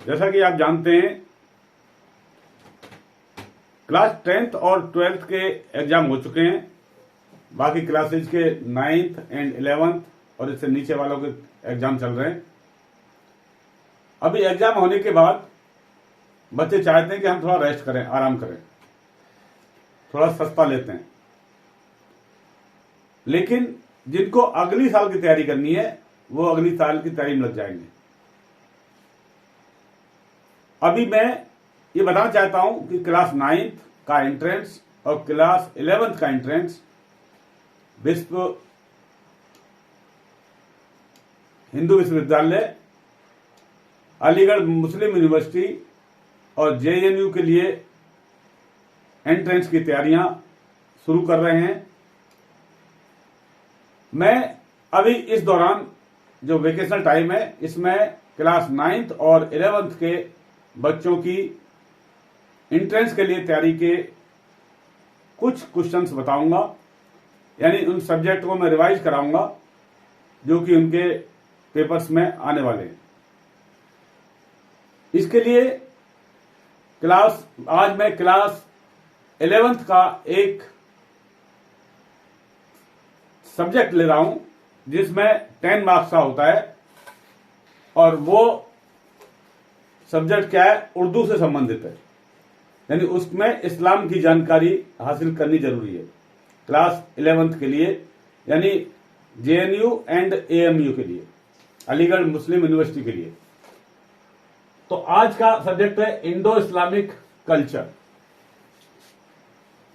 जैसा कि आप जानते हैं, क्लास 10th और 12th के एग्जाम हो चुके हैं। बाकी क्लासेज के 9th एंड 11th और इससे नीचे वालों के एग्जाम चल रहे हैं। अभी एग्जाम होने के बाद बच्चे चाहते हैं कि हम थोड़ा रेस्ट करें, आराम करें, थोड़ा सस्ता लेते हैं। लेकिन जिनको अगली साल की तैयारी करनी है वो अगली साल की तैयारी में लग जाएंगे। अभी मैं ये बताना चाहता हूं कि क्लास 9th का एंट्रेंस और क्लास 11th का एंट्रेंस विश्व हिंदू विश्वविद्यालय, अलीगढ़ मुस्लिम यूनिवर्सिटी और जेएनयू के लिए एंट्रेंस की तैयारियां शुरू कर रहे हैं। मैं अभी इस दौरान जो वेकेशनल टाइम है इसमें क्लास 9th और 11th के बच्चों की एंट्रेंस के लिए तैयारी के कुछ क्वेश्चंस बताऊंगा, यानी उन सब्जेक्ट को मैं रिवाइज कराऊंगा जो कि उनके पेपर्स में आने वाले हैं। इसके लिए आज मैं क्लास 11th का एक सब्जेक्ट ले रहा हूं जिसमें 10 मार्क्स का होता है और वो सब्जेक्ट क्या है, उर्दू से संबंधित है, यानी उसमें इस्लाम की जानकारी हासिल करनी जरूरी है क्लास 11th के लिए, यानी जेएनयू एंड एएमयू के लिए, अलीगढ़ मुस्लिम यूनिवर्सिटी के लिए। तो आज का सब्जेक्ट है इंडो इस्लामिक कल्चर।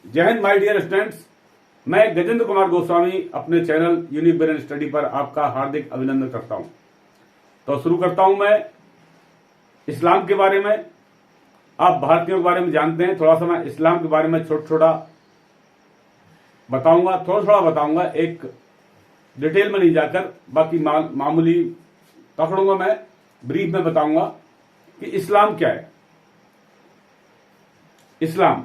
जय हिंद माय डियर स्टूडेंट्स, मैं गजेंद्र कुमार गोस्वामी अपने चैनल यूनिक ब्रेन स्टडी पर आपका हार्दिक अभिनंदन करता हूं। तो शुरू करता हूं मैं इस्लाम के बारे में। आप भारतीयों के बारे में जानते हैं, थोड़ा सा मैं इस्लाम के बारे में छोटा बताऊंगा, एक डिटेल में नहीं जाकर, बाकी मामूली पकड़ूंगा, मैं ब्रीफ में बताऊंगा कि इस्लाम क्या है। इस्लाम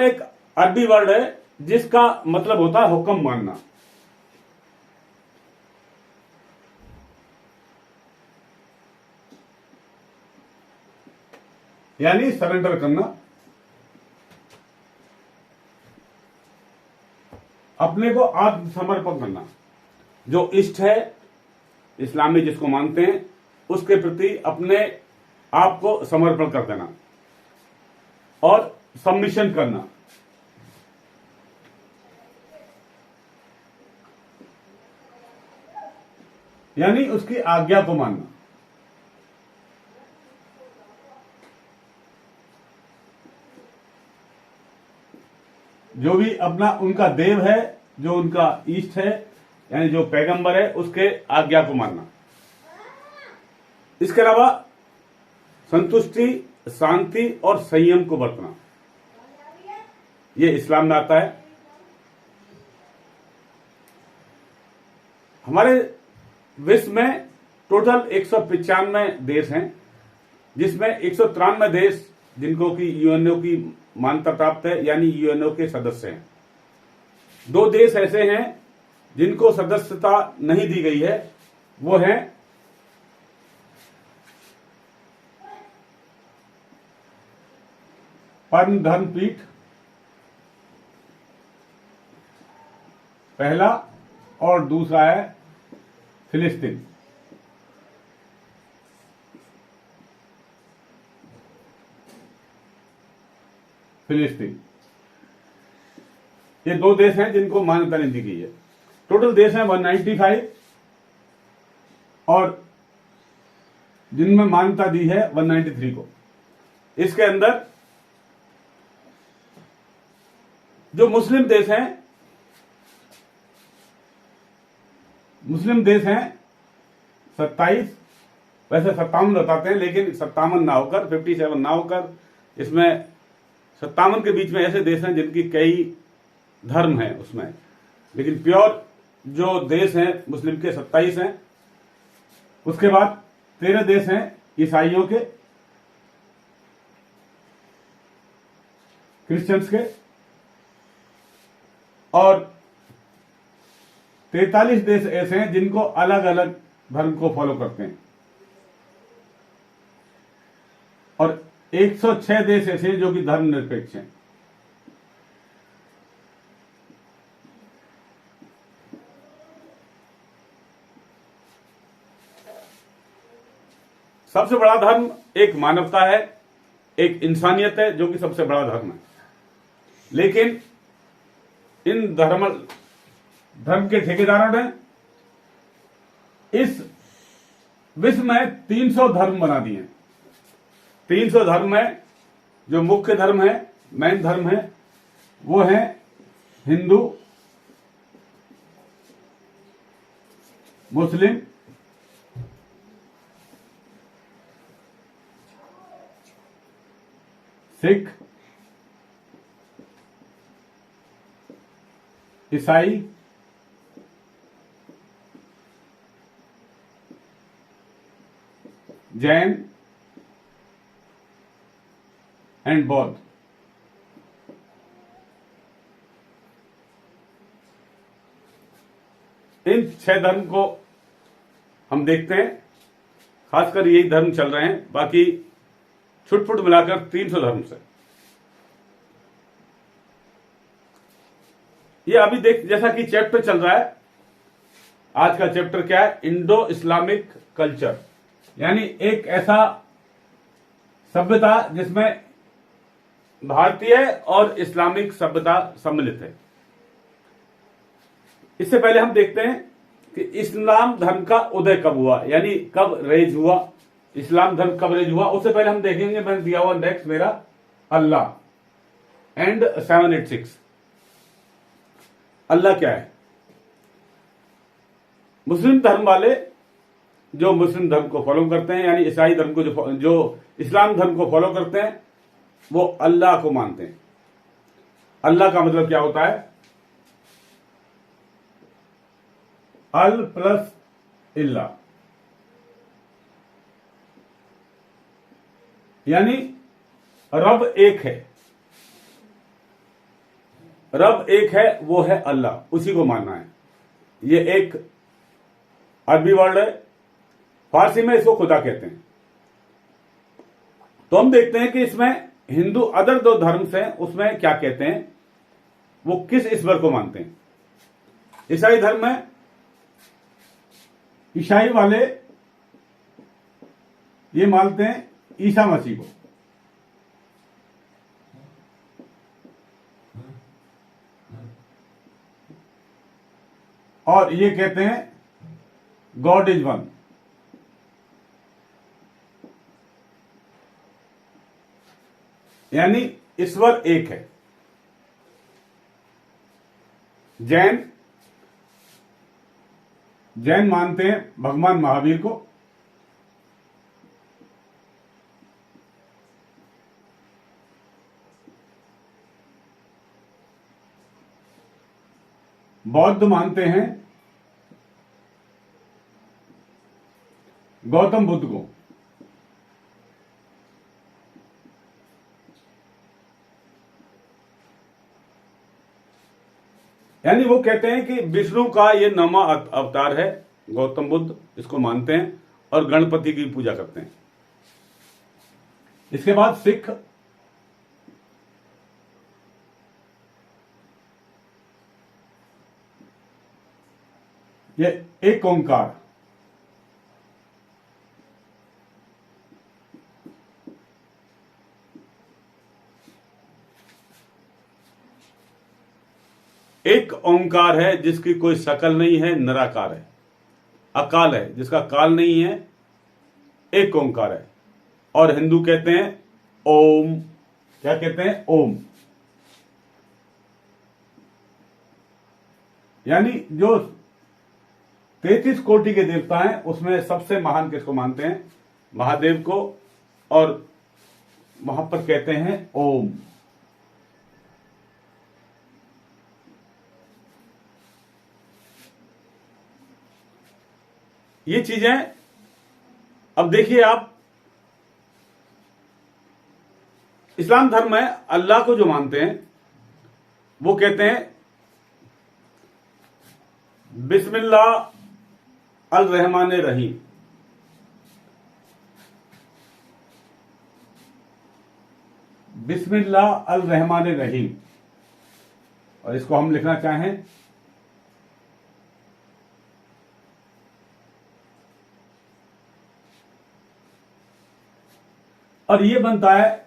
एक अरबी वर्ड है जिसका मतलब होता है हुक्म मानना। यानी सरेंडर करना, अपने को आत्मसमर्पण करना। जो इष्ट है इस्लाम में, जिसको मानते हैं, उसके प्रति अपने आप को समर्पण कर देना और सबमिशन करना। यानी उसकी आज्ञा को मानना। जो भी अपना उनका देव है, जो उनका ईष्ट है, यानी जो पैगंबर है, उसके आज्ञा को मानना। इसके अलावा संतुष्टि, शांति और संयम को बरतना, ये इस्लाम में आता है। हमारे विश्व में टोटल 195 देश हैं, जिसमें 193 देश जिनको कि यूएनओ की मान्यता प्राप्त है, यानी यूएनओ के सदस्य हैं। 2 देश ऐसे हैं जिनको सदस्यता नहीं दी गई है, वो हैं परम धर्म पीठ पहला, और दूसरा है फिलिस्तीन। ये 2 देश हैं जिनको मान्यता नहीं दी गई है। टोटल देश हैं 195 और जिनमें मान्यता दी है 193 को। इसके अंदर जो मुस्लिम देश हैं 27, वैसे 57 बताते हैं, लेकिन 57 ना होकर 57 ना होकर इसमें 57 के बीच में ऐसे देश हैं जिनकी कई धर्म हैं उसमें, लेकिन प्योर जो देश हैं मुस्लिम के 27 हैं। उसके बाद 13 देश हैं ईसाइयों के, क्रिश्चियंस के, और 43 देश ऐसे हैं जिनको अलग अलग धर्म को फॉलो करते हैं, और 106 देश ऐसे हैं जो कि धर्मनिरपेक्ष हैं। सबसे बड़ा धर्म एक मानवता है, एक इंसानियत है, जो कि सबसे बड़ा धर्म है। लेकिन इन धर्म के ठेकेदारों ने इस विश्व में 300 धर्म बना दिए। 300 धर्म में जो मुख्य धर्म है, मेन धर्म है, वो है हिंदू, मुस्लिम, सिख, ईसाई, जैन एंड बौद्ध। इन 6 धर्म को हम देखते हैं, खासकर यही धर्म चल रहे हैं, बाकी छुटपुट मिलाकर 300 धर्म से। ये अभी जैसा कि चैप्टर चल रहा है, आज का चैप्टर क्या है? इंडो इस्लामिक कल्चर, यानी एक ऐसा सभ्यता जिसमें भारतीय और इस्लामिक सभ्यता सम्मिलित है। इससे पहले हम देखते हैं कि इस्लाम धर्म का उदय कब हुआ, यानी कब रेज हुआ, इस्लाम धर्म कब रेज हुआ। उससे पहले हम देखेंगे, मैंने दिया हुआ नेक्स्ट मेरा अल्लाह एंड 786। अल्लाह क्या है? मुस्लिम धर्म वाले जो मुस्लिम धर्म को फॉलो करते हैं, यानी ईसाई धर्म को जो इस्लाम धर्म को फॉलो करते हैं, वो अल्लाह को मानते हैं। अल्लाह का मतलब क्या होता है? अल प्लस इल्ला, यानी रब एक है। रब एक है, वो है अल्लाह, उसी को मानना है। ये एक अरबी वर्ड है, फारसी में इसको खुदा कहते हैं। तो हम देखते हैं कि इसमें हिंदू अदर 2 धर्म से उसमें क्या कहते हैं, वो किस ईश्वर को मानते हैं। ईसाई धर्म में ईसाई वाले ये मानते हैं ईसा मसीह को, और ये कहते हैं गॉड इज वन। यानी ईश्वर एक है। जैन मानते हैं भगवान महावीर को, बौद्ध मानते हैं गौतम बुद्ध को, यानी वो कहते हैं कि विष्णु का ये 9वां अवतार है गौतम बुद्ध, इसको मानते हैं और गणपति की पूजा करते हैं। इसके बाद सिख ये एक ओंकार, एक ओंकार है जिसकी कोई शकल नहीं है, निराकार है, अकाल है जिसका काल नहीं है, एक ओंकार है। और हिंदू कहते हैं ओम, क्या कहते हैं? ओम। यानी जो 33 कोटि के देवता हैं उसमें सबसे महान किसको मानते हैं? महादेव को, और वहां पर कहते हैं ओम। ये चीजें अब देखिए आप, इस्लाम धर्म में अल्लाह को जो मानते हैं वो कहते हैं बिस्मिल्लाह अल रहमान रहीम। बिस्मिल्लाह अल रहमान रहीम। और इसको हम लिखना चाहें और ये बनता है,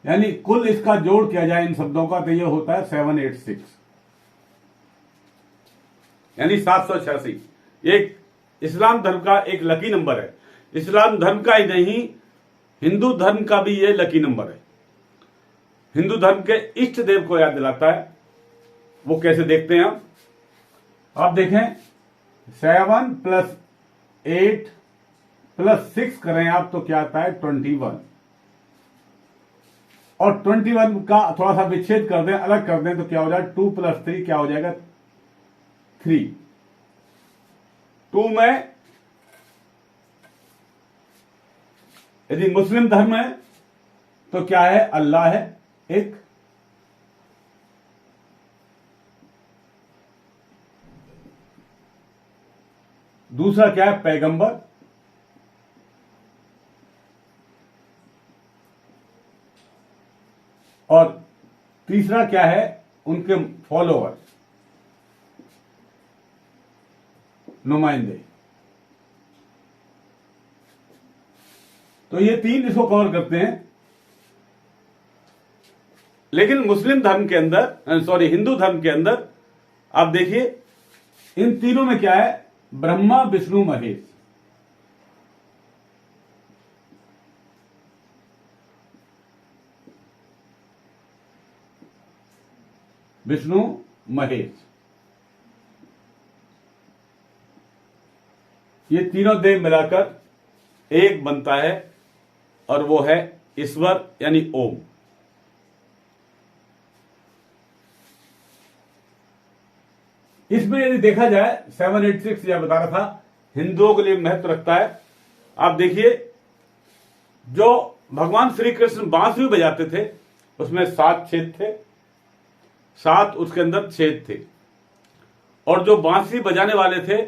यानी कुल इसका जोड़ किया जाए इन शब्दों का तो ये होता है 786, यानी 786। एक इस्लाम धर्म का एक लकी नंबर है। इस्लाम धर्म का ही नहीं, हिंदू धर्म का भी ये लकी नंबर है। हिंदू धर्म के इष्ट देव को याद दिलाता है। वो कैसे देखते हैं आप देखें, 7 + 8 + 6 करें आप तो क्या आता है 21। और 21 का थोड़ा सा विच्छेद कर दें, अलग कर दें तो क्या हो जाएगा 2 + 3 क्या हो जाएगा 3। 2 में यदि मुस्लिम धर्म है तो क्या है, अल्लाह है एक। दूसरा क्या है, पैगंबर। और तीसरा क्या है, उनके फॉलोअर, नुमाइंदे। तो ये 3 इसको कवर करते हैं। लेकिन मुस्लिम धर्म के अंदर, सॉरी हिंदू धर्म के अंदर आप देखिए इन तीनों में क्या है, ब्रह्मा विष्णु महेश। विष्णु महेश, ये तीनों देव मिलाकर एक बनता है और वो है ईश्वर यानी ओम। इसमें यदि देखा जाए 786 यह बता रहा था हिंदुओं के लिए महत्व रखता है। आप देखिए जो भगवान श्री कृष्ण बांसुरी बजाते थे उसमें 7 छेद थे, 7 उसके अंदर छेद थे। और जो बांसुरी बजाने वाले थे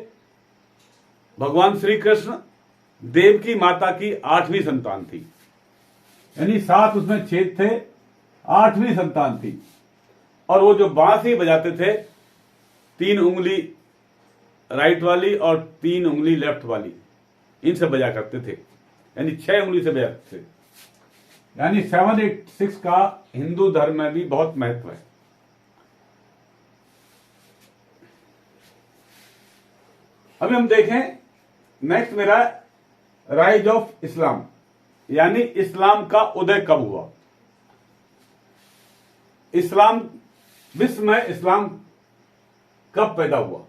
भगवान श्री कृष्ण देव की माता की 8वीं संतान थी, यानी 7 उसमें छेद थे, 8वीं संतान थी। और वो जो बांसुरी बजाते थे 3 उंगली राइट वाली और 3 उंगली लेफ्ट वाली, इनसे बजा करते थे, यानी 6 उंगली से बजाते थे। यानी 786 का हिंदू धर्म में भी बहुत महत्व है। अभी हम देखें नेक्स्ट मेरा राइज ऑफ इस्लाम, यानी इस्लाम का उदय कब हुआ। इस्लाम, विश्व में इस्लाम कब पैदा हुआ।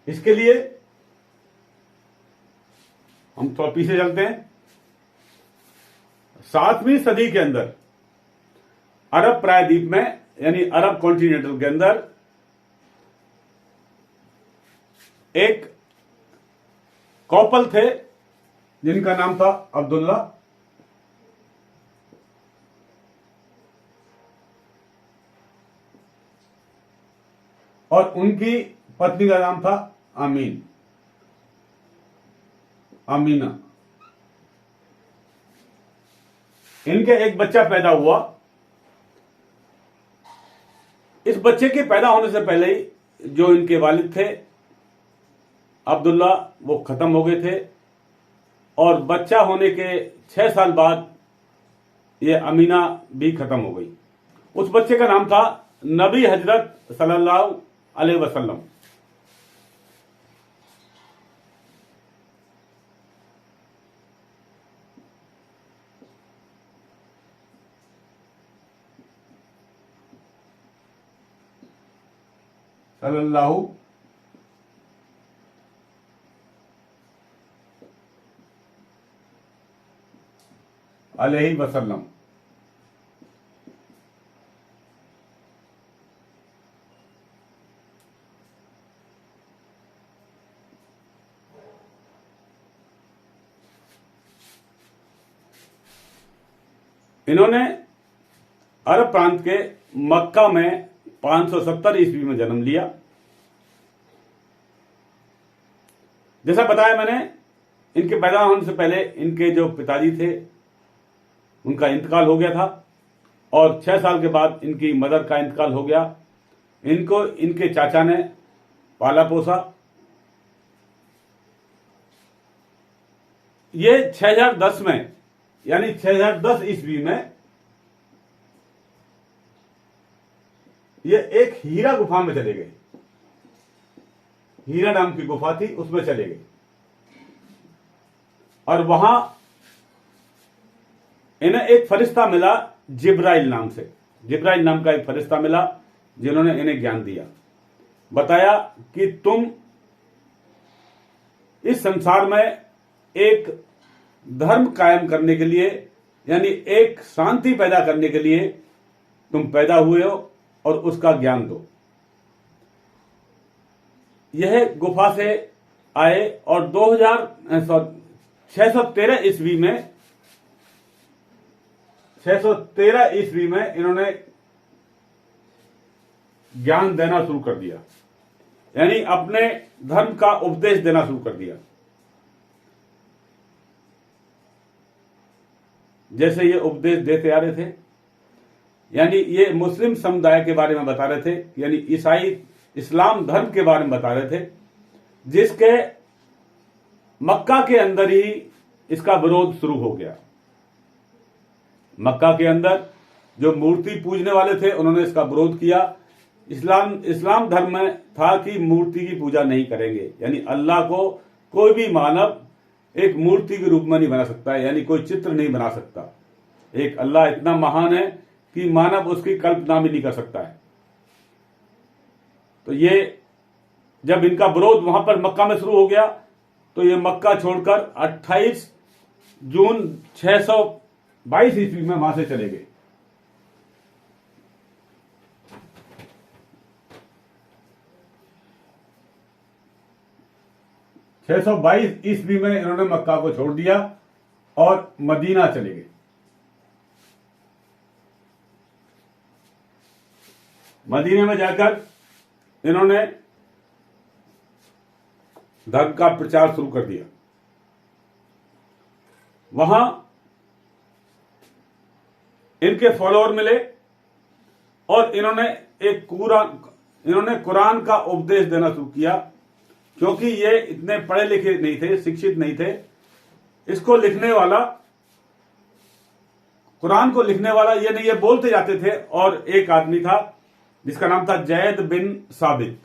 इसके लिए हम थोड़ा पीछे चलते हैं। 7वीं सदी के अंदर अरब प्रायद्वीप में, यानी अरब कॉन्टिनेंटल के अंदर एक कौपल थे जिनका नाम था अब्दुल्ला। और उनकी पत्नी का नाम था आमीना। इनके एक बच्चा पैदा हुआ। इस बच्चे के पैदा होने से पहले ही जो इनके वालिद थे अब्दुल्ला वो खत्म हो गए थे। और बच्चा होने के 6 साल बाद ये अमीना भी खत्म हो गई। उस बच्चे का नाम था नबी हजरत सल्लल्लाहु अलैहि वसल्लम। सल्लल्लाहु अलैहि वसल्लम। इन्होंने अरब प्रांत के मक्का में 570 ईस्वी में जन्म लिया। जैसा बताया मैंने, इनके पैदा होने से पहले इनके जो पिताजी थे उनका इंतकाल हो गया था और 6 साल के बाद इनकी मदर का इंतकाल हो गया। इनको इनके चाचा ने पाला पोसा। ये 6010 में, यानी 6010 ईस्वी में ये एक हीरा गुफा में चले गए। हीरा नाम की गुफा थी, उसमें चले गए और वहां इन्हें एक फरिश्ता मिला जिब्राइल नाम से। जिब्राइल नाम का एक फरिश्ता मिला जिन्होंने इन्हें ज्ञान दिया, बताया कि तुम इस संसार में एक धर्म कायम करने के लिए, यानी एक शांति पैदा करने के लिए तुम पैदा हुए हो और उसका ज्ञान दो। यह गुफा से आए और 613 ईस्वी में 613 ईस्वी में इन्होंने ज्ञान देना शुरू कर दिया, यानी अपने धर्म का उपदेश देना शुरू कर दिया। जैसे ये उपदेश देते आ रहे थे, यानी ये मुस्लिम समुदाय के बारे में बता रहे थे, यानी ईसाई इस्लाम धर्म के बारे में बता रहे थे, जिसके मक्का के अंदर ही इसका विरोध शुरू हो गया। मक्का के अंदर जो मूर्ति पूजने वाले थे उन्होंने इसका विरोध किया। इस्लाम धर्म में था कि मूर्ति की पूजा नहीं करेंगे, यानी अल्लाह को कोई भी मानव एक मूर्ति के रूप में नहीं बना सकता, यानी कोई चित्र नहीं बना सकता। एक अल्लाह इतना महान है कि मानव उसकी कल्पना भी नहीं कर सकता है। तो ये जब इनका विरोध वहां पर मक्का में शुरू हो गया तो ये मक्का छोड़कर 28 जून 622 ईस्वी में वहां से चले गए। ईस्वी में इन्होंने मक्का को छोड़ दिया और मदीना चले गए। मदीने में जाकर इन्होंने धर्म का प्रचार शुरू कर दिया। वहां इनके फॉलोअर मिले और इन्होंने कुरान का उपदेश देना शुरू किया, क्योंकि ये इतने पढ़े लिखे नहीं थे, शिक्षित नहीं थे। इसको लिखने वाला, कुरान को लिखने वाला ये नहीं, ये बोलते जाते थे। और एक आदमी था जिसका नाम था जैद बिन साबित।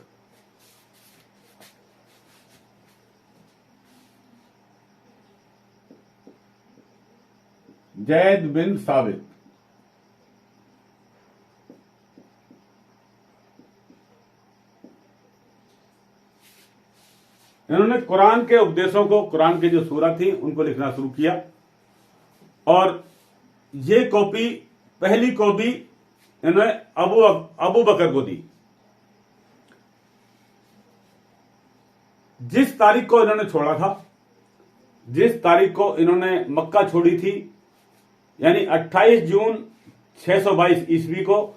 जैद बिन साबित इन्होंने कुरान के उपदेशों को, कुरान के जो सूरह थी उनको लिखना शुरू किया और ये कॉपी, पहली कॉपी इन्होंने अबू बकर को दी। जिस तारीख को इन्होंने छोड़ा था, जिस तारीख को इन्होंने मक्का छोड़ी थी, यानी 28 जून 622 ईस्वी को,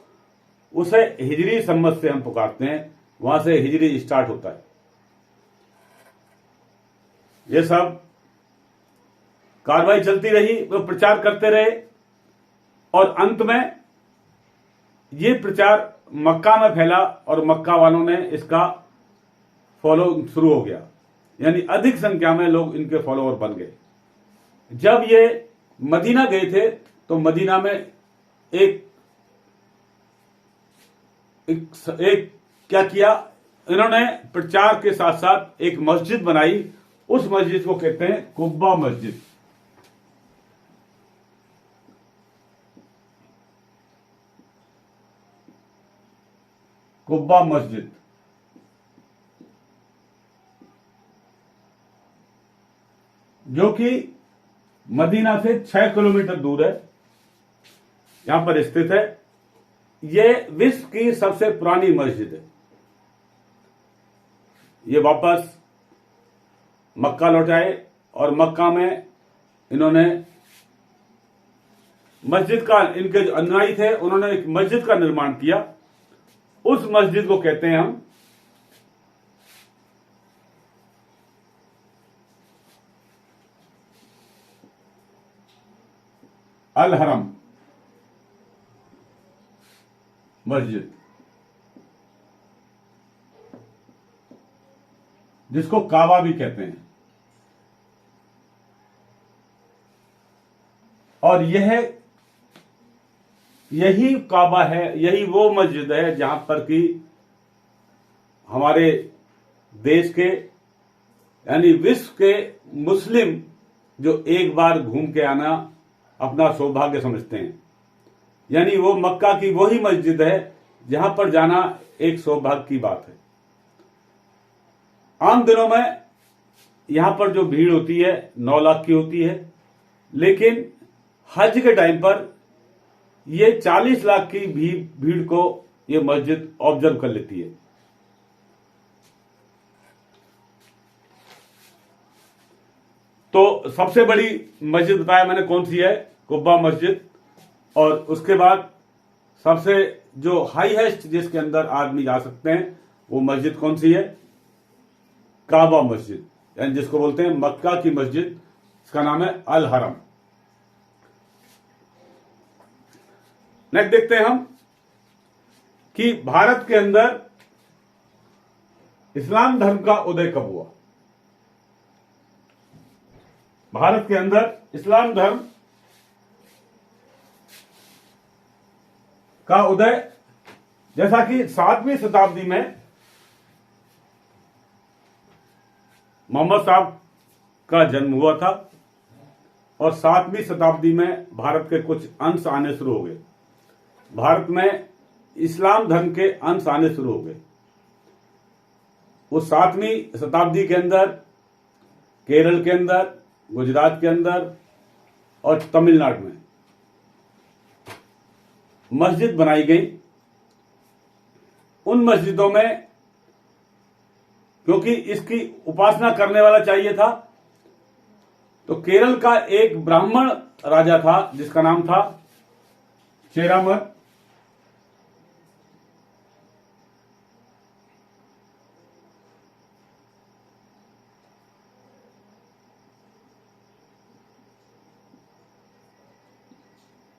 उसे हिजरी सम्मत से हम पुकारते हैं। वहां से हिजरी स्टार्ट होता है। ये सब कार्रवाई चलती रही, वो प्रचार करते रहे और अंत में ये प्रचार मक्का में फैला और मक्का वालों ने इसका फॉलो शुरू हो गया, यानी अधिक संख्या में लोग इनके फॉलोअर बन गए। जब ये मदीना गए थे तो मदीना में एक क्या किया इन्होंने, प्रचार के साथ साथ एक मस्जिद बनाई। उस मस्जिद को कहते हैं कुब्बा मस्जिद। कुब्बा मस्जिद जो कि मदीना से 6 किलोमीटर दूर है, यहां पर स्थित है। यह विश्व की सबसे पुरानी मस्जिद है। ये वापस मक्का लौटाए और मक्का में इन्होंने मस्जिद का, इनके जो अनुयायी थे उन्होंने एक मस्जिद का निर्माण किया उस मस्जिद को कहते हैं हम अल हरम मस्जिद, जिसको काबा भी कहते हैं। और यही काबा है, यही वो मस्जिद है जहां पर कि हमारे देश के यानी विश्व के मुस्लिम जो एक बार घूम के आना अपना सौभाग्य समझते हैं। यानी वो मक्का की वही मस्जिद है जहां पर जाना एक सौभाग्य की बात है। आम दिनों में यहां पर जो भीड़ होती है 9 लाख की होती है, लेकिन हज के टाइम पर ये 40 लाख की भी भीड़ को ये मस्जिद ऑब्जर्व कर लेती है। तो सबसे बड़ी मस्जिद बताया मैंने कौन सी है, कुब्बा मस्जिद। और उसके बाद सबसे जो हाईएस्ट जिसके अंदर आदमी जा सकते हैं वो मस्जिद कौन सी है, काबा मस्जिद, यानी जिसको बोलते हैं मक्का की मस्जिद, इसका नाम है अल हरम। नेक्स्ट देखते हैं हम कि भारत के अंदर इस्लाम धर्म का उदय कब हुआ। भारत के अंदर इस्लाम धर्म का उदय, जैसा कि 7वीं शताब्दी में मोहम्मद साहब का जन्म हुआ था और 7वीं शताब्दी में भारत के कुछ अंश आने शुरू हो गए। भारत में इस्लाम धर्म के अंश आने शुरू हो गए। उस 7वीं शताब्दी के अंदर केरल के अंदर, गुजरात के अंदर और तमिलनाडु में मस्जिद बनाई गई। उन मस्जिदों में क्योंकि इसकी उपासना करने वाला चाहिए था, तो केरल का एक ब्राह्मण राजा था जिसका नाम था चेरामर।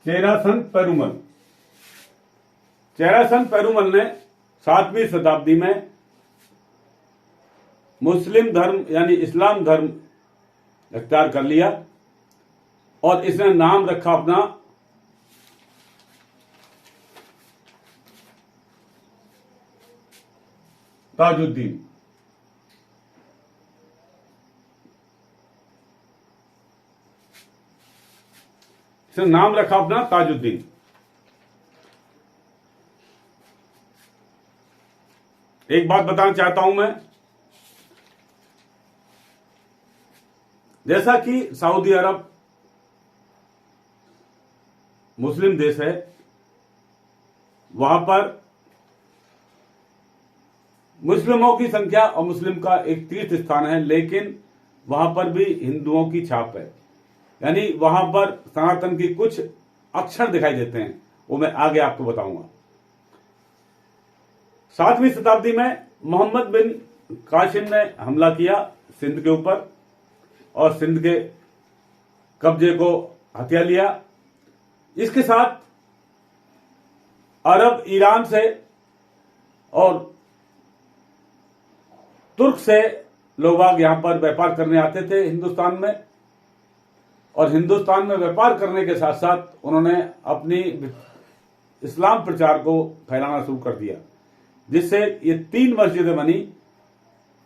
चेरासन पेरुमल ने 7वीं शताब्दी में मुस्लिम धर्म यानी इस्लाम धर्म इख्तियार कर लिया और इसने नाम रखा अपना ताजुद्दीन। इसने नाम रखा अपना ताजुद्दीन। एक बात बताना चाहता हूं मैं, जैसा कि सऊदी अरब मुस्लिम देश है, वहां पर मुस्लिमों की संख्या और मुस्लिम का एक तीर्थ स्थान है, लेकिन वहां पर भी हिंदुओं की छाप है। यानी वहां पर सनातन की कुछ अक्षर दिखाई देते हैं, वो मैं आगे आपको बताऊंगा। 7वीं शताब्दी में मोहम्मद बिन कासिम ने हमला किया सिंध के ऊपर और सिंध के कब्जे को हथिया लिया। इसके साथ अरब ईरान से और तुर्क से लोग बाग यहां पर व्यापार करने आते थे हिंदुस्तान में, और हिंदुस्तान में व्यापार करने के साथ साथ उन्होंने अपनी इस्लाम प्रचार को फैलाना शुरू कर दिया, जिससे ये 3 मस्जिदें बनी,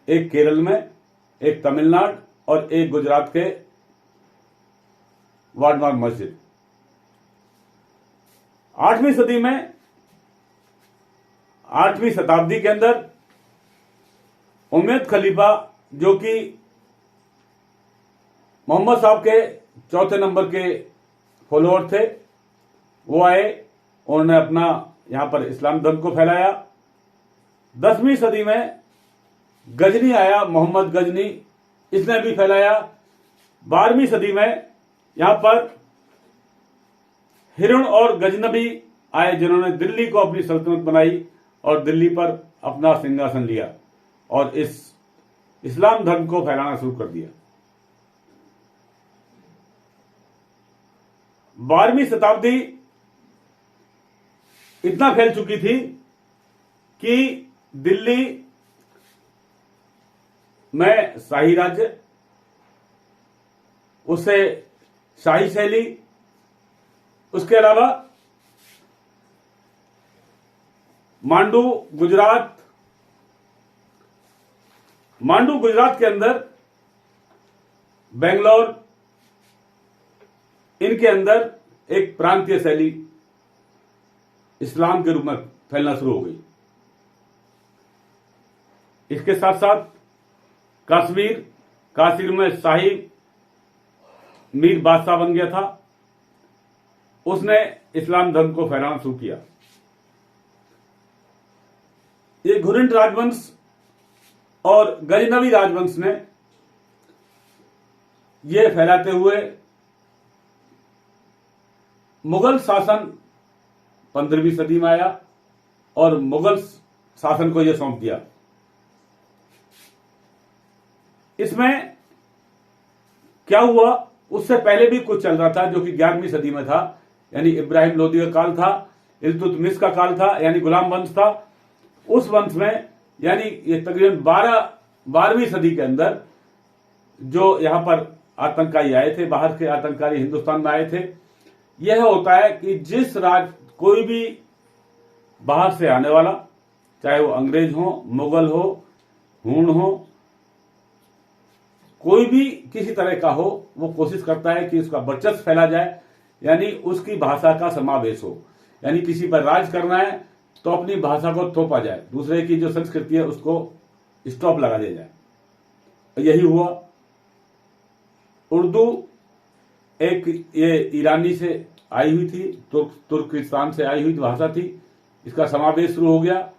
एक केरल में, एक तमिलनाडु और एक गुजरात के वाडमार मस्जिद। 8वीं सदी में 8वीं शताब्दी के अंदर उमैयद खलीफा, जो कि मोहम्मद साहब के चौथे नंबर के फॉलोअर थे, वो आए, उन्होंने अपना यहां पर इस्लाम धर्म को फैलाया। 10वीं सदी में गजनी आया, मोहम्मद गजनी, इसने भी फैलाया। 12वीं सदी में यहां पर हिरण और गजनबी आए, जिन्होंने दिल्ली को अपनी सल्तनत बनाई और दिल्ली पर अपना सिंहासन लिया और इस इस्लाम धर्म को फैलाना शुरू कर दिया। 12वीं शताब्दी इतना फैल चुकी थी कि दिल्ली में शाही राज्य, उससे शाही शैली, उसके अलावा मांडू गुजरात के अंदर बेंगलोर, इनके अंदर एक प्रांतीय शैली इस्लाम के रूप में फैलना शुरू हो गई। इसके साथ साथ कश्मीर में शाही मीर बादशाह बन गया था, उसने इस्लाम धर्म को फैलाना शुरू किया। ये घुरिद राजवंश और गजनवी राजवंश ने ये फैलाते हुए मुगल शासन 15वीं सदी में आया और मुगल शासन को यह सौंप दिया। इसमें क्या हुआ, उससे पहले भी कुछ चल रहा था जो कि 11वीं सदी में था, यानी इब्राहिम लोदी का काल था, इल्तुतमिश का काल था, यानी गुलाम वंश था। उस वंश में यानी ये तकरीबन 12वीं सदी के अंदर जो यहां पर आतंकवादी आए थे, बाहर के आतंकवादी हिंदुस्तान में आए थे। यह होता है कि जिस कोई भी बाहर से आने वाला, चाहे वो अंग्रेज हो, मुगल हो, हूण हो, कोई भी किसी तरह का हो, वो कोशिश करता है कि उसका वर्चस्व फैला जाए, यानी उसकी भाषा का समावेश हो। यानी किसी पर राज करना है तो अपनी भाषा को थोपा जाए, दूसरे की जो संस्कृति है उसको स्टॉप लगा दिया जाए। यही हुआ। उर्दू एक ये ईरानी से आई हुई थी, तुर्किस्तान से आई हुई भाषा थी, इसका समावेश शुरू हो गया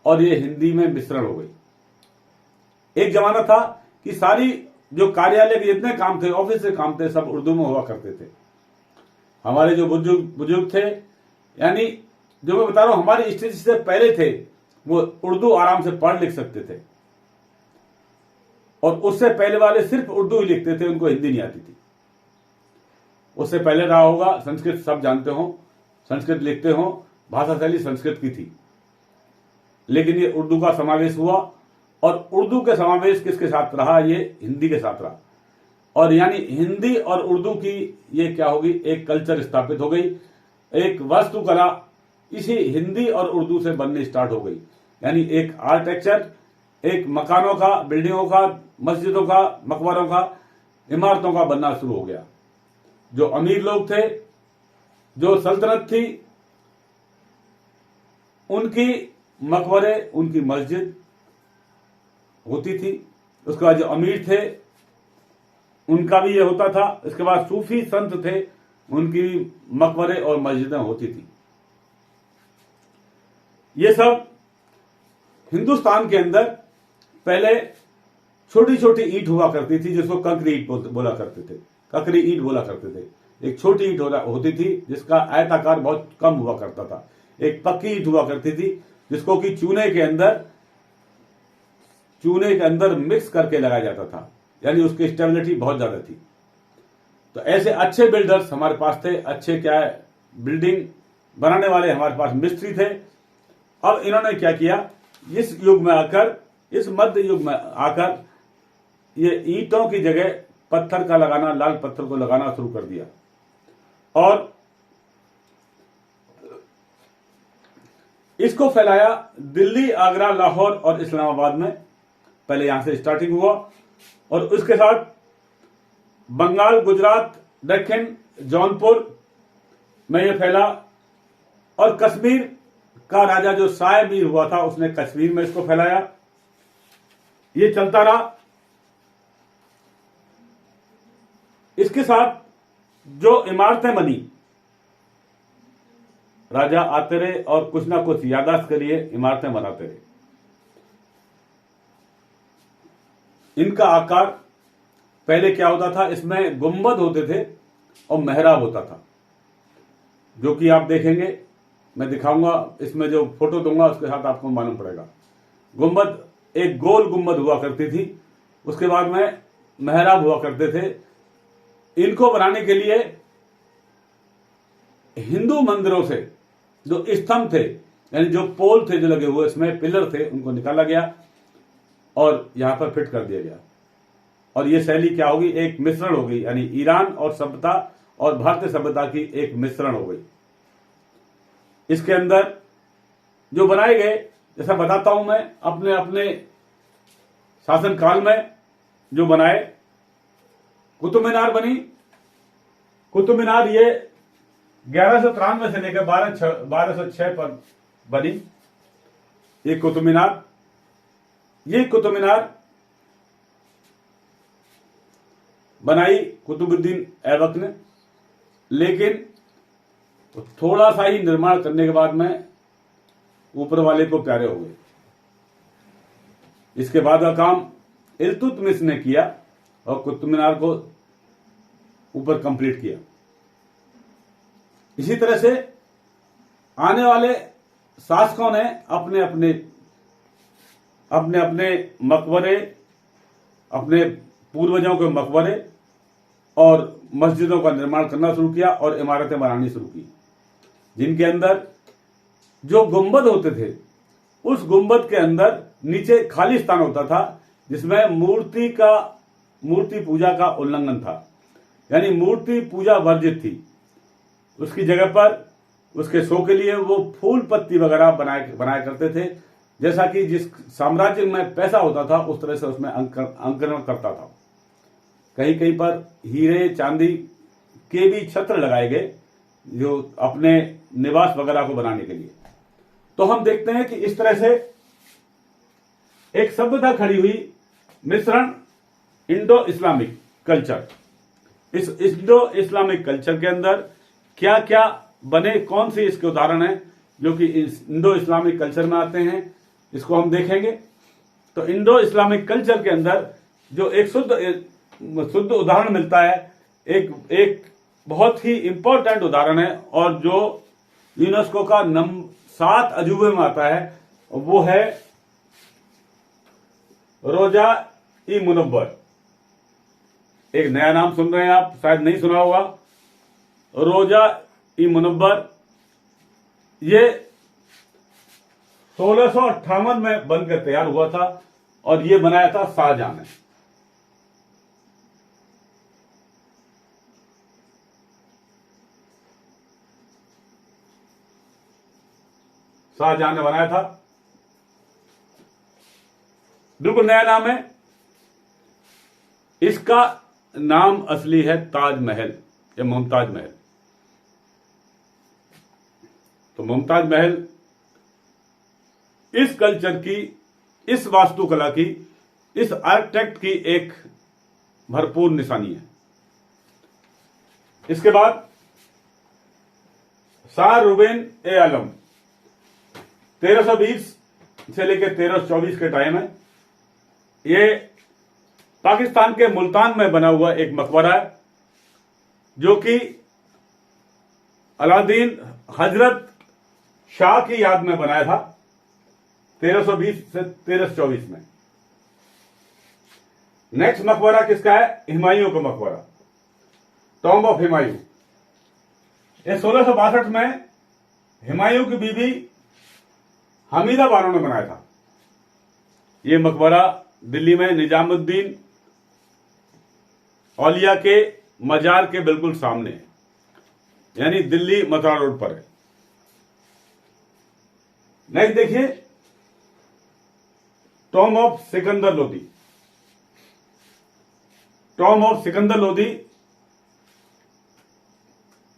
और ये हिंदी में मिश्रण हो गई। एक जमाना था कि सारी जो कार्यालय के जितने काम थे, ऑफिस से काम थे, सब उर्दू में हुआ करते थे। हमारे जो बुजुर्ग थे, यानी जो मैं बता रहा हूं हमारी स्थिति से पहले थे, वो उर्दू आराम से पढ़ लिख सकते थे और उससे पहले वाले सिर्फ उर्दू ही लिखते थे, उनको हिंदी नहीं आती थी। उससे पहले रहा होगा संस्कृत, सब जानते हो, संस्कृत लिखते हो, भाषा शैली संस्कृत की थी, लेकिन ये उर्दू का समावेश हुआ और उर्दू के समावेश किसके साथ रहा, ये हिंदी के साथ रहा। और यानी हिंदी और उर्दू की ये क्या होगी, एक कल्चर स्थापित हो गई, एक वास्तुकला इसी हिंदी और उर्दू से बनने स्टार्ट हो गई। यानी एक आर्किटेक्चर, एक मकानों का, बिल्डिंगों का, मस्जिदों का, मकबरों का, इमारतों का बनना शुरू हो गया। जो अमीर लोग थे, जो सल्तनत थी, उनकी मकबरे, उनकी मस्जिद होती थी। उसके बाद जो अमीर थे उनका भी ये होता था। इसके बाद सूफी संत थे, उनकी मकबरे और मस्जिदें होती थी। ये सब हिंदुस्तान के अंदर पहले छोटी छोटी ईंट हुआ करती थी, जिसको कंकरी ईंट बोला करते थे, ककरी ईंट बोला करते थे। एक छोटी ईंट होती थी जिसका आयताकार बहुत कम हुआ करता था। एक पक्की ईंट हुआ करती थी जिसको कि चूने के अंदर मिक्स करके लगाया जाता था, यानी उसकी स्टेबिलिटी बहुत ज्यादा थी। तो ऐसे अच्छे बिल्डर्स हमारे पास थे, अच्छे क्या है बिल्डिंग बनाने वाले हमारे पास मिस्त्री थे। अब इन्होंने क्या किया, इस युग में आकर, इस मध्य युग में आकर, ये ईंटों की जगह पत्थर का लगाना, लाल पत्थर को लगाना शुरू कर दिया। और इसको फैलाया दिल्ली, आगरा, लाहौर और इस्लामाबाद में। पहले यहां से स्टार्टिंग हुआ और उसके साथ बंगाल, गुजरात, दक्षिण, जौनपुर में यह फैला। और कश्मीर का राजा जो शाह मीर हुआ था, उसने कश्मीर में इसको फैलाया। ये चलता रहा। इसके साथ जो इमारतें बनी, राजा आते रहे और कुछ ना कुछ याददाश्त के लिए इमारतें बनाते रहे। इनका आकार पहले क्या होता था, इसमें गुंबद होते थे और मेहराब होता था, जो कि आप देखेंगे मैं दिखाऊंगा, इसमें जो फोटो दूंगा उसके साथ आपको मालूम पड़ेगा। गुंबद एक गोल गुंबद हुआ करती थी, उसके बाद में मेहराब हुआ करते थे। इनको बनाने के लिए हिंदू मंदिरों से जो स्तंभ थे, यानी जो पोल थे जो लगे हुए इसमें पिलर थे, उनको निकाला गया और यहां पर फिट कर दिया गया। और ये शैली क्या होगी, एक मिश्रण हो गई, यानी ईरान और सभ्यता और भारतीय सभ्यता की एक मिश्रण हो गई। इसके अंदर जो बनाए गए, जैसा बताता हूं मैं, अपने अपने शासनकाल में जो बनाए। कुतुब मीनार बनी। कुतुब मीनार ये 1193 से लेकर 1206 पर बनी। ये कुतुब मीनार, ये कुतुब मीनार बनाई कुतुबुद्दीन ऐबक ने, लेकिन थोड़ा सा ही निर्माण करने के बाद में ऊपर वाले को प्यारे हो गए। इसके बाद का काम इल्तुतमिश ने किया और कुतुब मीनार को ऊपर कंप्लीट किया। इसी तरह से आने वाले शासकों ने अपने अपने मकबरे, अपने पूर्वजों के मकबरे और मस्जिदों का निर्माण करना शुरू किया और इमारतें बनानी शुरू की, जिनके अंदर जो गुंबद होते थे, उस गुंबद के अंदर नीचे खाली स्थान होता था, जिसमें मूर्ति पूजा का उल्लंघन था, यानी मूर्ति पूजा वर्जित थी। उसकी जगह पर उसके शो के लिए वो फूल पत्ती वगैरह बनाया करते थे, जैसा कि जिस साम्राज्य में पैसा होता था उस तरह से उसमें अंकन करता था। कहीं कहीं पर हीरे चांदी के भी छत्र लगाए गए, जो अपने निवास वगैरह को बनाने के लिए। तो हम देखते हैं कि इस तरह से एक सभ्यता खड़ी हुई, मिश्रण इंडो इस्लामिक कल्चर। इस इंडो इस्लामिक कल्चर के अंदर क्या क्या बने, कौन सी इसके उदाहरण हैं जो कि इंडो इस्लामिक कल्चर में आते हैं, इसको हम देखेंगे। तो इंडो इस्लामिक कल्चर के अंदर जो एक शुद्ध उदाहरण मिलता है, एक बहुत ही इंपॉर्टेंट उदाहरण है और जो यूनेस्को का 7 अजूबे में आता है, वो है रोजा ई मुनव्वर। एक नया नाम सुन रहे हैं आप, शायद नहीं सुना होगा, रोजा ई मुनव्वर। ये 1658 में बनकर तैयार हुआ था और ये बनाया था शाहजहां ने। शाहजहां ने बनाया था, बिल्कुल नया नाम है। इसका नाम असली है ताजमहल या मुमताज महल। तो मुमताज महल इस कल्चर की, इस वास्तुकला की, इस आर्किटेक्ट की एक भरपूर निशानी है। इसके बाद शाह रुबेन ए आलम 1320 से लेकर 1324 के टाइम है। ये पाकिस्तान के मुल्तान में बना हुआ एक मकबरा है, जो कि अलादीन हजरत शाह की याद में बनाया था 1320 से 1324 में। नेक्स्ट मकबरा किसका है? हुमायूं का मकबरा, टॉम्ब ऑफ हुमायूं। ये 1662 में हुमायूं की बीबी हमीदा बानो ने बनाया था। ये मकबरा दिल्ली में निजामुद्दीन औलिया के मजार के बिल्कुल सामने है, यानी दिल्ली मथुरा रोड पर है। नेक्स्ट देखिए, tomb of Sikandar Lodi. Tomb of Sikandar Lodi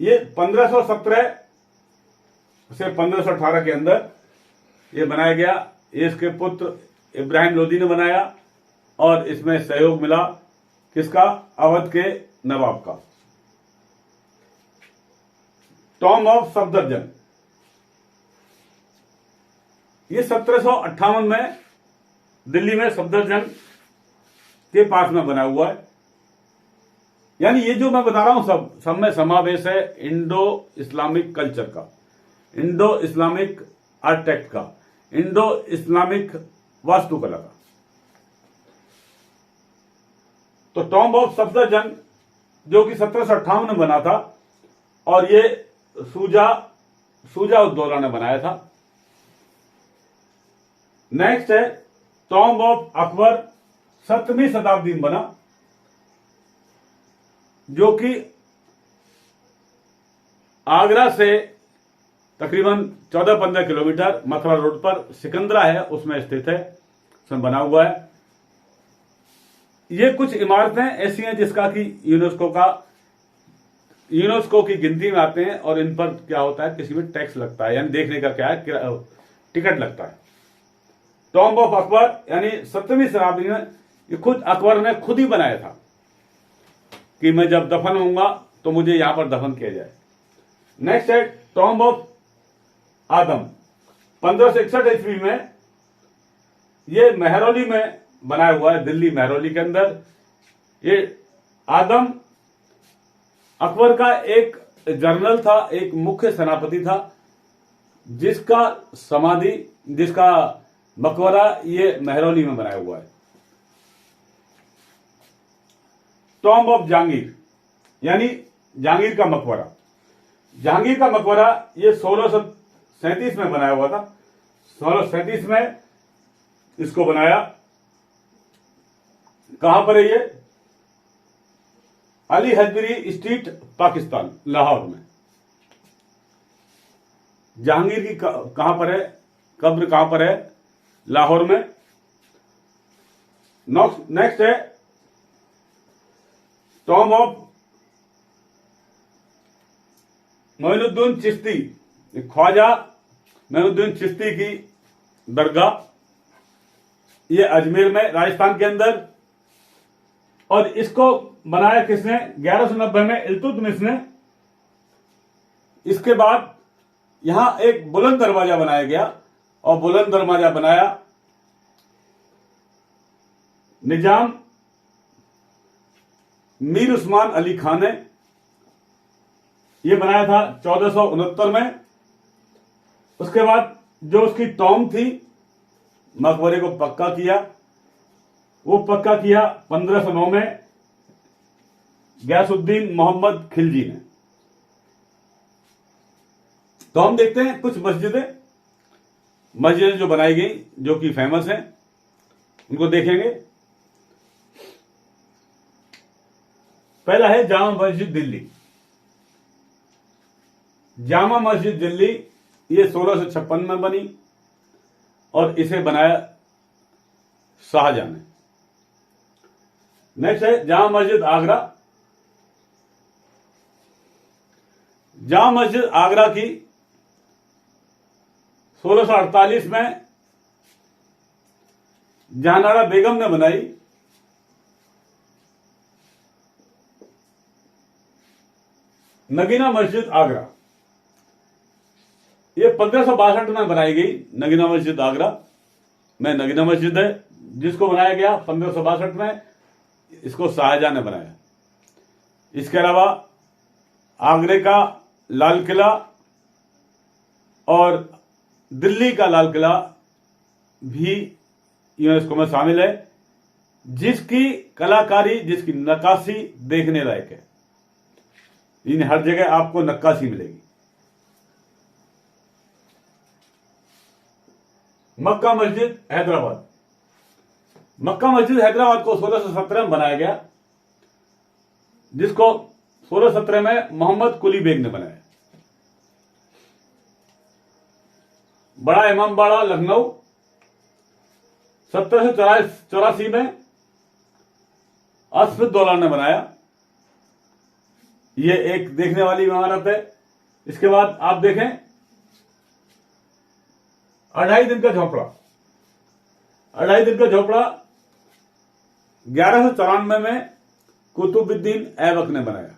ये 1517 से 1518 के अंदर ये बनाया गया। ये इसके पुत्र इब्राहिम लोदी ने बनाया और इसमें सहयोग मिला किसका? अवध के नवाब का। टॉम्ब ऑफ सफदरजंग ये 1758 में दिल्ली में सफदरजंग के पास में बना हुआ है। यानी ये जो मैं बता रहा हूं सब में समावेश है इंडो इस्लामिक कल्चर का। इंडो इस्लामिक आर्किटेक्ट का, इंडो इस्लामिक वास्तुकला का। तो टॉम्ब ऑफ सफदरजंग जो कि 1758 में बना था और ये शुजा-उद-दौला ने बनाया था। नेक्स्ट है टॉम्ब ऑफ अकबर, 7वीं शताब्दी में बना, जो कि आगरा से तकरीबन 14-15 किलोमीटर मथुरा रोड पर सिकंदरा है उसमें स्थित है, उसमें बना हुआ है। ये कुछ इमारतें ऐसी हैं जिसका कि यूनेस्को की गिनती में आते हैं और इन पर क्या होता है, किसी भी टैक्स लगता है, यानी देखने का क्या है, टिकट लगता है। टॉम्ब ऑफ अकबर यानी 7वीं शताब्दी में ये खुद अकबर ने खुद ही बनाया था कि मैं जब दफन होऊंगा तो मुझे यहां पर दफन किया जाए। नेक्स्ट है टॉम्ब ऑफ आदम, 1561 ईस्वी में ये मेहरौली में बनाया हुआ है, दिल्ली मेहरौली के अंदर। ये आदम अकबर का एक जनरल था, एक मुख्य सेनापति था, जिसका समाधि, जिसका मकबरा ये मेहरौली में बनाया हुआ है। टॉम्ब ऑफ जहांगीर यानी जहांगीर का मकबरा, जहांगीर का मकबरा ये 1637 में बनाया हुआ था। 1637 में इसको बनाया। कहां पर है ये? अली हजबरी स्ट्रीट, पाकिस्तान, लाहौर में। जहांगीर की कहां पर है, कब्र कहां पर है? लाहौर में। नेक्स्ट है टॉम्ब ऑफ मोइनुद्दीन चिश्ती, ख्वाजा मोइनुद्दीन चिश्ती की दरगाह, ये अजमेर में, राजस्थान के अंदर। और इसको बनाया किसने? 1190 में इल्तुतमिश ने। इसके बाद यहां एक बुलंद दरवाजा बनाया गया और बुलंद दरवाजा बनाया निजाम मीर उस्मान अली खान ने। यह बनाया था 1469 में। उसके बाद जो उसकी टॉम्ब थी, मकबरे को पक्का किया, वो पक्का किया 1509 में गयासुद्दीन मोहम्मद खिलजी ने। तो हम देखते हैं कुछ मस्जिदें जो बनाई गई, जो कि फेमस हैं, उनको देखेंगे। पहला है जामा मस्जिद दिल्ली। जामा मस्जिद दिल्ली ये 1656 में बनी और इसे बनाया शाहजहां ने। नेक्स्ट है जामा मस्जिद आगरा। जामा मस्जिद आगरा की 1648 में जहानारा बेगम ने बनाई। नगीना मस्जिद आगरा ये 1562 में बनाई गई। नगीना मस्जिद आगरा में नगीना मस्जिद है, जिसको बनाया गया 1562 में, इसको शाहजहां ने बनाया। इसके अलावा आगरे का लाल किला और दिल्ली का लाल किला भी यूनेस्को में शामिल है, जिसकी कलाकारी, जिसकी नक्काशी देखने लायक है। इन हर जगह आपको नक्काशी मिलेगी। मक्का मस्जिद हैदराबाद। मक्का मस्जिद हैदराबाद को 1617 में बनाया गया, जिसको 1617 में मोहम्मद कुली बेग ने बनाया। बड़ा इमामबाड़ा लखनऊ 1784 में असफुद्दौला ने बनाया। यह एक देखने वाली इमारत है। इसके बाद आप देखें 2.5 दिन का झोपड़ा। 2.5 दिन का झोपड़ा 1194 में कुतुबुद्दीन ऐबक ने बनाया।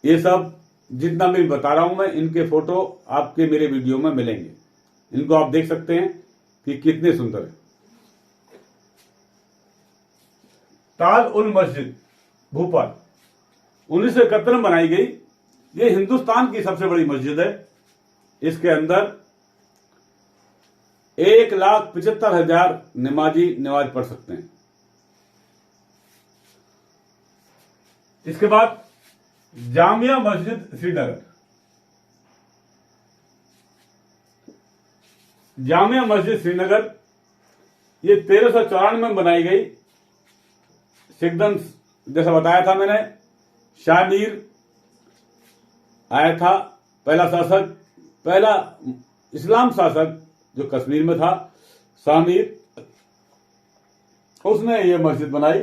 ये सब जितना मैं बता रहा हूं मैं, इनके फोटो आपके मेरे वीडियो में मिलेंगे। इनको आप देख सकते हैं कि कितने सुंदर है। ताज उल मस्जिद भोपाल 1971 में बनाई गई। ये हिंदुस्तान की सबसे बड़ी मस्जिद है। इसके अंदर 1,75,000 नमाजी नमाज पढ़ सकते हैं। इसके बाद जामिया मस्जिद श्रीनगर। जामिया मस्जिद श्रीनगर ये 1394 में बनाई गई। सिकंदर, जैसा बताया था मैंने, शाह मीर आया था, पहला शासक, पहला इस्लाम शासक जो कश्मीर में था, शाह मीर, उसने ये मस्जिद बनाई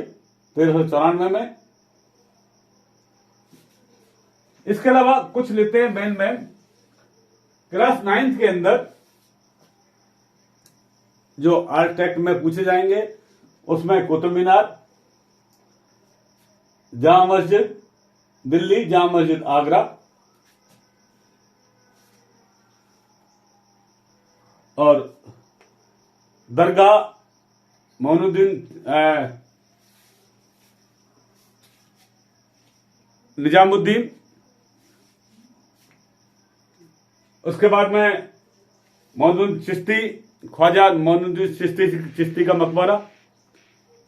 1394 में। इसके अलावा कुछ लेते हैं मेन में। क्लास 9th के अंदर जो आर्किटेक्ट में पूछे जाएंगे उसमें कुतुब मीनार, जामा मस्जिद दिल्ली, जामा मस्जिद आगरा और दरगाह मोइनुद्दीन निजामुद्दीन। उसके बाद में मोइनुद्दीन चिश्ती, ख्वाजा मोइनुद्दीन चिश्ती का मकबरा,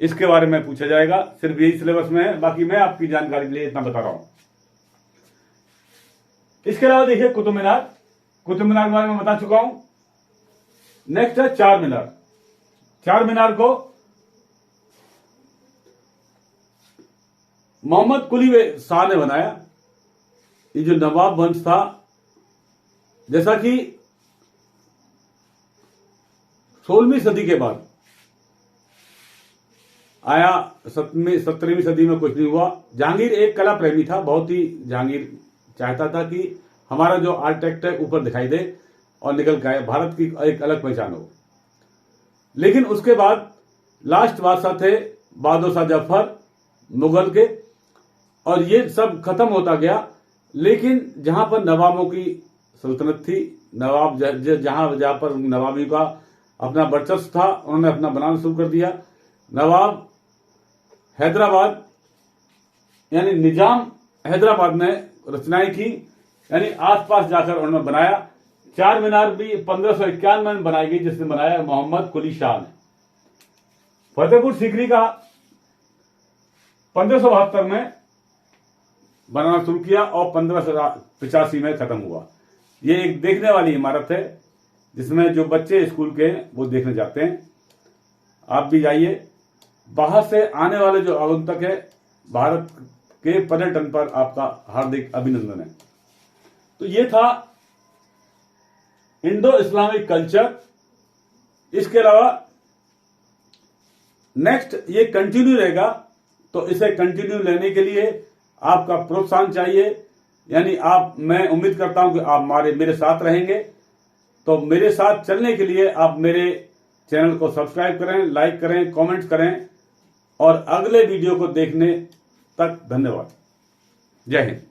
इसके बारे में पूछा जाएगा। सिर्फ यही सिलेबस में है, बाकी मैं आपकी जानकारी के लिए इतना बता रहा हूं। इसके अलावा देखिए कुतुब मीनार, कुतुब मीनार के बारे में बता चुका हूं। नेक्स्ट है चार मीनार। चार मीनार को मोहम्मद कुली शाह ने बनाया। ये जो नवाब वंश था, जैसा कि 16वीं सदी के बाद आया, 17वीं सदी में कुछ नहीं हुआ। जहांगीर एक कला प्रेमी था, बहुत ही जहांगीर चाहता था कि हमारा जो आर्किटेक्ट है ऊपर दिखाई दे और निकल के आए, भारत की एक अलग पहचान हो। लेकिन उसके बाद लास्ट बादशाह थे बहादुर शाह जफर मुगल के, और ये सब खत्म होता गया। लेकिन जहां पर नवाबों की सल्तनत थी, नवाब जहां पर नवाबी का अपना वर्चस्व था, उन्होंने अपना बनाना शुरू कर दिया। नवाब हैदराबाद यानी निजाम हैदराबाद में रचनाएं की, यानी आसपास जाकर उन्होंने बनाया। चार मीनार भी 1551 में बनाई गई, जिसने बनाया मोहम्मद कुली शाह ने। फतेहपुर सीकरी का 1572 में बनाना शुरू किया और 1585 में खत्म हुआ। ये एक देखने वाली इमारत है, जिसमें जो बच्चे स्कूल के हैं वो देखने जाते हैं। आप भी जाइए। बाहर से आने वाले जो आगंतुक है, भारत के पर्यटन पर आपका हार्दिक अभिनंदन है। तो ये था इंडो इस्लामिक कल्चर। इसके अलावा नेक्स्ट ये कंटिन्यू रहेगा, तो इसे कंटिन्यू लेने के लिए आपका प्रोत्साहन चाहिए। यानी मैं उम्मीद करता हूं कि आप मेरे साथ रहेंगे। तो मेरे साथ चलने के लिए आप मेरे चैनल को सब्सक्राइब करें, लाइक करें, कमेंट करें, और अगले वीडियो को देखने तक धन्यवाद। जय हिंद।